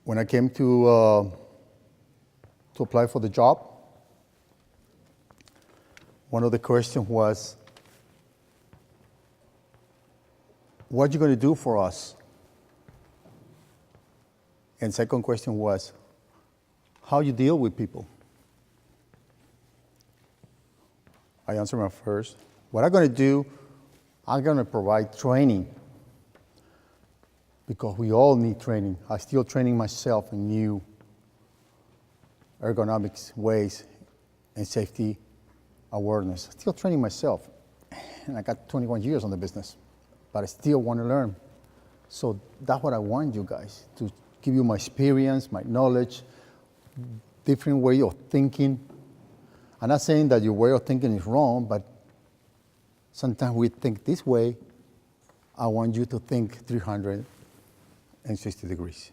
When I came to apply for the job, one of the questions was, what are you going to do for us? And second question was, how you deal with people? I answered my first. What I'm going to do, I'm going to provide training, because we all need training. I'm still training myself in new ergonomics ways and safety awareness. Still training myself. And I got 21 years on the business, but I still want to learn. So that's what I want you guys, to give you my experience, my knowledge, different way of thinking. I'm not saying that your way of thinking is wrong, but sometimes we think this way. I want you to think 360 degrees.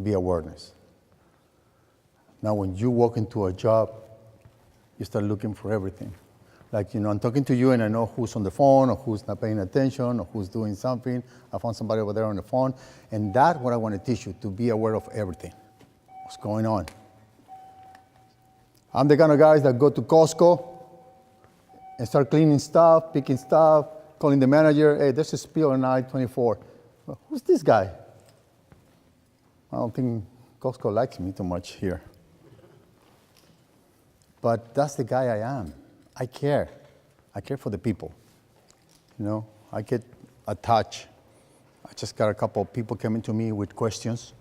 Be awareness. Now, when you walk into a job, you start looking for everything. Like, I'm talking to you and I know who's on the phone or who's not paying attention or who's doing something. I found somebody over there on the phone. And that's what I want to teach you, to be aware of everything. What's going on? I'm the kind of guys that go to Costco and start cleaning stuff, picking stuff, calling the manager, hey, there's a spill on I-24. Well, who's this guy? I don't think Costco likes me too much here. But that's the guy I am. I care. I care for the people. I get attached. I just got a couple of people coming to me with questions.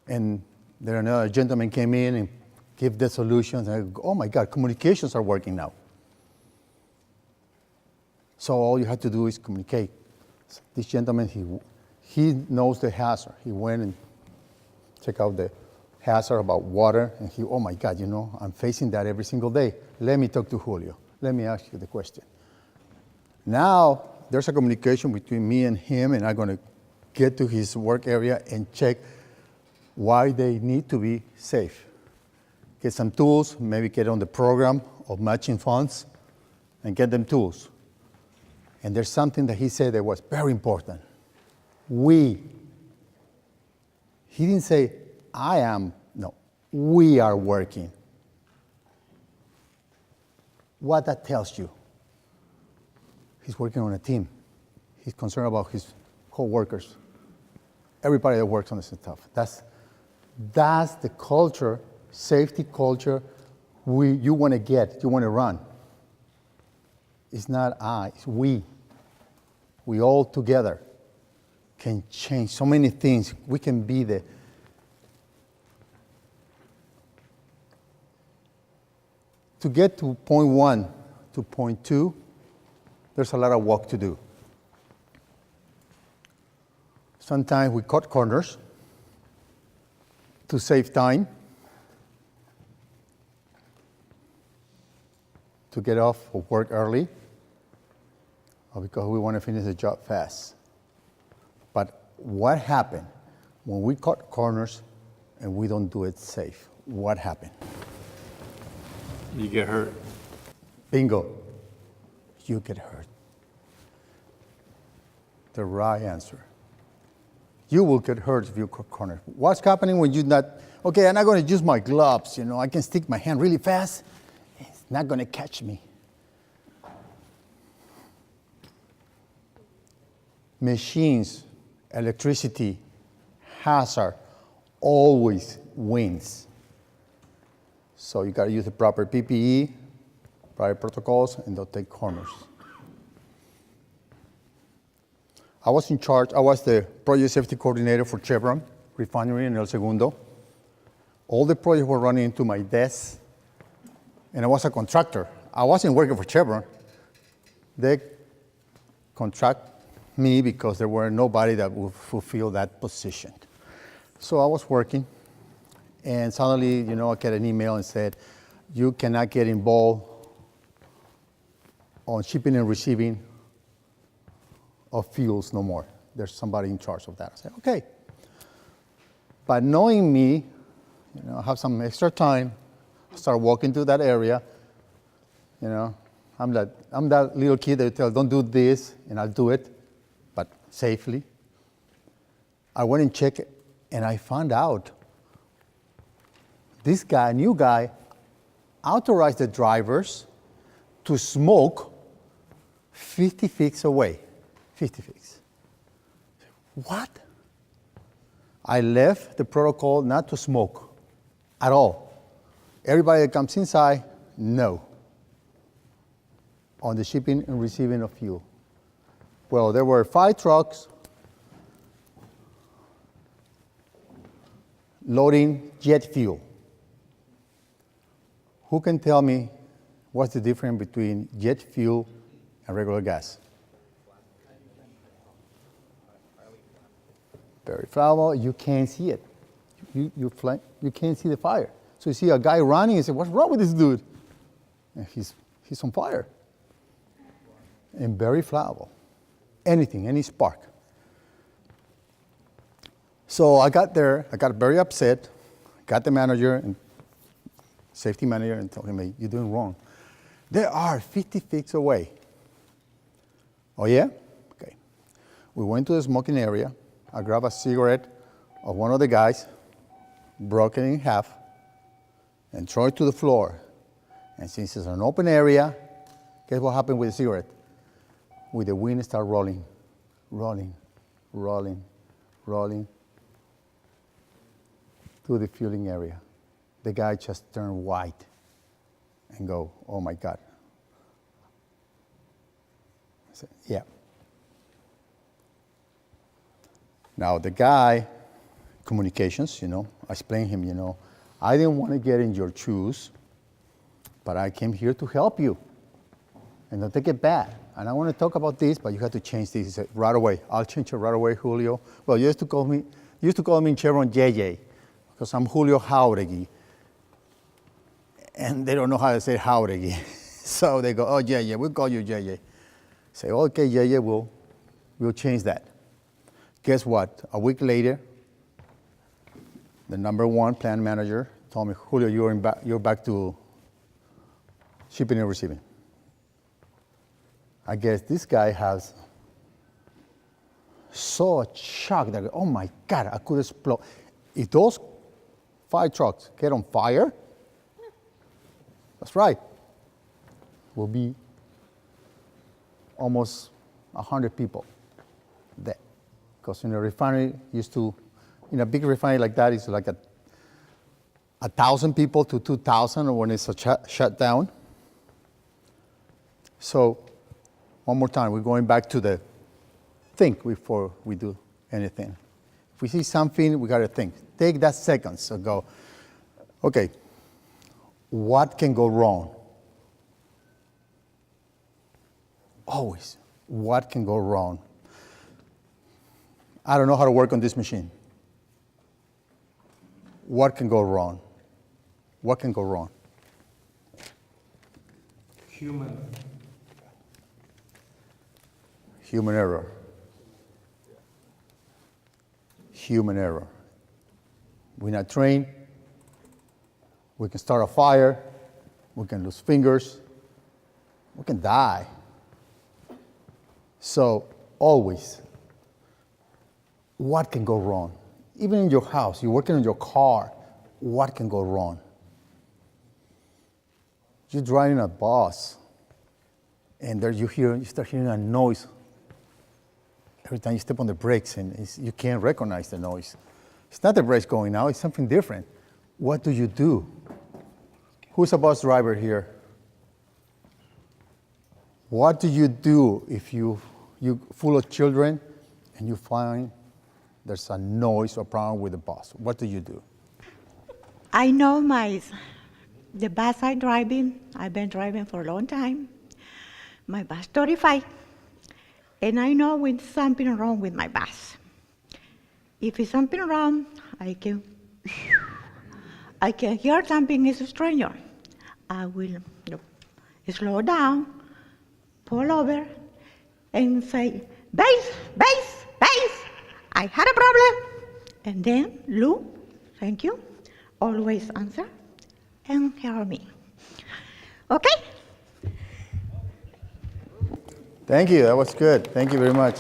And there another gentleman came in and gave the solutions. And I go, oh my God, communications are working now. So all you have to do is communicate. This gentleman, he knows the hazard. He went and checked out the hazard about water, and oh my God, I'm facing that every single day. Let me talk to Julio. Let me ask you the question. Now, there's a communication between me and him, and I'm going to get to his work area and check why they need to be safe. Get some tools, maybe get on the program of matching funds, and get them tools. And there's something that he said that was very important. He didn't say, I am. No, we are working. What that tells you? He's working on a team. He's concerned about his co-workers, everybody that works on this stuff. That's the culture, safety culture you want to get, you want to run. It's not I, it's we. We all together can change so many things. We can be to get to point 1 to point 2, there's a lot of work to do. Sometimes we cut corners to save time, to get off of work early, or because we want to finish the job fast. But what happened when we cut corners and we don't do it safe? What happened? You get hurt. Bingo. You get hurt. The right answer. You will get hurt if you cut corners. What's happening when you're not, okay, I'm not going to use my gloves, I can stick my hand really fast. It's not going to catch me. Machines, electricity, hazard, always wins. So you got to use the proper PPE, proper protocols, and don't take corners. I was in charge. I was the project safety coordinator for Chevron refinery in El Segundo. All the projects were running into my desk, and I was a contractor. I wasn't working for Chevron. They contract me because there were nobody that would fulfill that position. So I was working. And suddenly, I get an email and said, you cannot get involved on shipping and receiving of fuels no more. There's somebody in charge of that. I said, okay. But knowing me, I have some extra time, I start walking to that area. I'm that little kid that will tell, don't do this, and I'll do it, but safely. I went and checked And I found out this guy, new guy, authorized the drivers to smoke 50 feet away. 50 feet. What? I left the protocol not to smoke at all. Everybody that comes inside, no. On the shipping and receiving of fuel. Well, there were 5 trucks loading jet fuel. Who can tell me what's the difference between jet fuel and regular gas? Very flammable, you can't see it. You can't see the fire. So you see a guy running and say, what's wrong with this dude? And he's on fire. And very flammable. Anything, any spark. So I got there, I got very upset, got the manager and safety manager and told him, hey, you're doing wrong. They are 50 feet away. Oh yeah? Okay. We went to the smoking area. I grabbed a cigarette of one of the guys, broke it in half, and throw it to the floor. And since it's an open area, guess what happened with the cigarette? With the wind start rolling, rolling, rolling, rolling to the fueling area. The guy just turned white and go, oh my God. I said, yeah. Now the guy, communications, I explained him, I didn't want to get in your shoes, but I came here to help you. And don't take it bad. And I want to talk about this, but you have to change this. He said, right away. I'll change it right away, Julio. Well, you used to call me in Chevron JJ, because I'm Julio Jauregui. And they don't know how to say Jauregui. So they go, oh, JJ, we'll call you JJ. Say, okay, JJ, we'll change that. Guess what? A week later, the #1 plant manager told me, Julio, you're back to shipping and receiving. I guess this guy has so shocked that, oh my God, I could explode. If those 5 trucks get on fire, that's right, will be almost 100 people dead. Because in a refinery, in a big refinery like that, it's like 1,000 people to 2,000 when it's a shutdown. So, one more time, we're going back to the think before we do anything. If we see something, we got to think. Take that second, so go, okay, what can go wrong? Always, what can go wrong? I don't know how to work on this machine. What can go wrong? What can go wrong? Human error. Human error. We're not trained. We can start a fire. We can lose fingers. We can die. So always, what can go wrong? Even in your house, you're working on your car, what can go wrong? You're driving a bus, and there you start hearing a noise every time you step on the brakes, and you can't recognize the noise. It's not the brakes going out, it's something different. What do you do? Who's a bus driver here? What do you do if you're full of children and you find there's a noise or problem with the bus? What do you do? I know the bus I'm driving. I've been driving for a long time. My bus 35. And I know when something wrong with my bus. If it's something wrong, I can hear something is stranger. I will slow down, pull over, and say, base, base, base. I had a problem. And then, Lou, thank you, always answer and hear me. Okay? Thank you, that was good. Thank you very much.